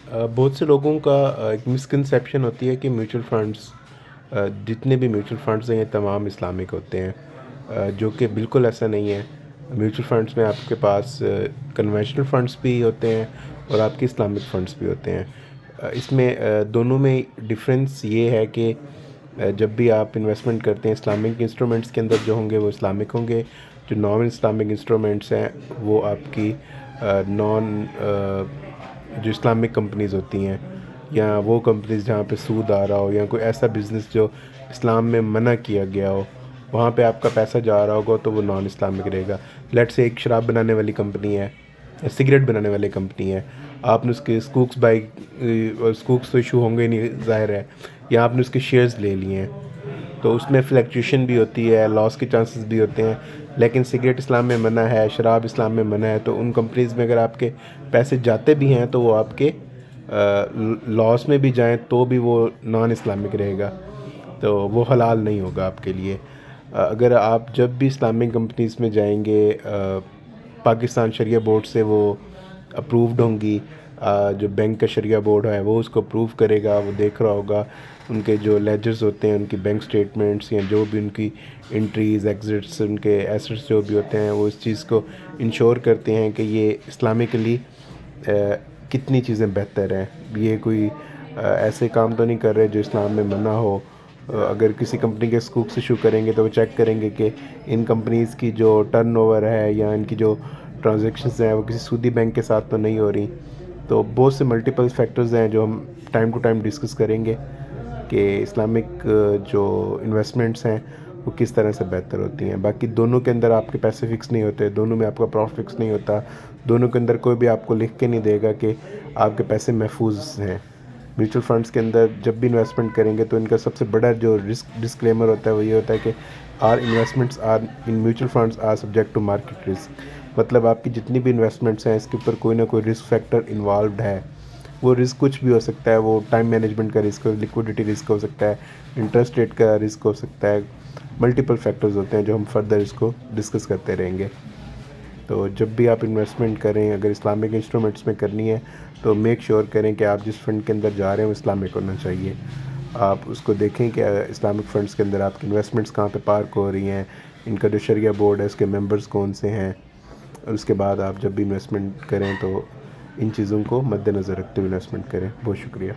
बहुत से लोगों का एक मिसकंसेप्शन होती है कि म्यूचुअल फंड्स जितने भी म्यूचुअल फंड्स हैं ये तमाम इस्लामिक होते हैं, जो कि बिल्कुल ऐसा नहीं है। म्यूचुअल फंड्स में आपके पास कन्वेंशनल फंड्स भी होते हैं और आपके इस्लामिक फंड्स भी होते हैं। इसमें दोनों में डिफरेंस ये है कि जब भी आप इन्वेस्टमेंट करते हैं इस्लामिक इंस्ट्रूमेंट्स के अंदर, जो होंगे वो इस्लामिक होंगे। जो नॉन इस्लामिक इंस्ट्रूमेंट्स हैं वो आपकी नॉन जो इस्लामिक कंपनीज़ होती हैं, या वो कंपनीज़ जहाँ पे सूद आ रहा हो, या कोई ऐसा बिज़नेस जो इस्लाम में मना किया गया हो, वहाँ पे आपका पैसा जा रहा होगा तो वो नॉन इस्लामिक रहेगा। लेट्स से एक शराब बनाने वाली कंपनी है, सिगरेट बनाने वाली कंपनी है, आपने उसके स्कूक्स बाई, और स्कूक्स तो इशू होंगे नहीं ज़ाहिर है, या आपने उसके शेयर्स ले लिए हैं, तो उसमें फ्लक्चुएशन भी होती है, लॉस के चांसेस भी होते हैं। लेकिन सिगरेट इस्लाम में मना है, शराब इस्लाम में मना है, तो उन कंपनीज़ में अगर आपके पैसे जाते भी हैं तो वो आपके लॉस में भी जाएं तो भी वो नॉन इस्लामिक रहेगा, तो वो हलाल नहीं होगा आपके लिए। अगर आप जब भी इस्लामिक कंपनीज़ में जाएंगे, पाकिस्तान शरिया बोर्ड से वो अप्रूव्ड होंगी। जो बैंक का शरिया बोर्ड है वो उसको अप्रूव करेगा, वो देख रहा होगा उनके जो लेजर्स होते हैं, उनकी बैंक स्टेटमेंट्स या जो भी उनकी एंट्रीज एग्जिट्स, उनके एसेट्स जो भी होते हैं, वो इस चीज़ को इंश्योर करते हैं कि ये इस्लामिकली कितनी चीज़ें बेहतर हैं। ये कोई ऐसे काम तो नहीं कर रहे जो इस्लाम में मना हो। अगर किसी कंपनी के स्कूप्स इशू करेंगे तो वो चेक करेंगे कि इन कंपनीज़ की जो टर्नओवर है या इनकी जो ट्रांजैक्शंस हैं वो किसी सूदी बैंक के साथ तो नहीं हो रही। तो बहुत से मल्टीपल फैक्टर्स हैं जो हम टाइम टू टाइम डिस्कस करेंगे कि इस्लामिक जो इन्वेस्टमेंट्स हैं वो किस तरह से बेहतर होती हैं। बाकी दोनों के अंदर आपके पैसे फिक्स नहीं होते, दोनों में आपका प्रॉफिट फिक्स नहीं होता, दोनों के अंदर कोई भी आपको लिख के नहीं देगा कि आपके पैसे महफूज हैं। म्यूचुअल फंड्स के अंदर जब भी इन्वेस्टमेंट करेंगे तो इनका सबसे बड़ा जो रिस्क डिस्क्लेमर होता है वो ये होता है कि our investments are in mutual funds are subject to market risk. मतलब आपकी जितनी भी इन्वेस्टमेंट्स हैं इसके ऊपर कोई ना कोई रिस्क फैक्टर इन्वॉल्व है। वो रिस्क कुछ भी हो सकता है, वो टाइम मैनेजमेंट का रिस्क, लिक्विडिटी रिस्क हो सकता है, इंटरेस्ट रेट का रिस्क हो सकता है, मल्टीपल फैक्टर्स होते हैं जो हम फर्दर इसको डिस्कस करते रहेंगे। तो जब भी आप इन्वेस्टमेंट करें, अगर इस्लामिक इंस्ट्रूमेंट्स में करनी है तो मेक श्योर करें कि आप जिस फंड के अंदर जा रहे हैं वो इस्लामिक होना चाहिए। आप उसको देखें कि इस्लामिक फ़ंड्स के अंदर आपकी इन्वेस्टमेंट्स कहाँ पे पार्क हो रही हैं, इनका जो शरिया बोर्ड है उसके मेंबर्स कौन से हैं। और उसके बाद आप जब भी इन्वेस्टमेंट करें तो इन चीज़ों को मद्देनज़र रखते हुए इन्वेस्टमेंट करें। बहुत शुक्रिया।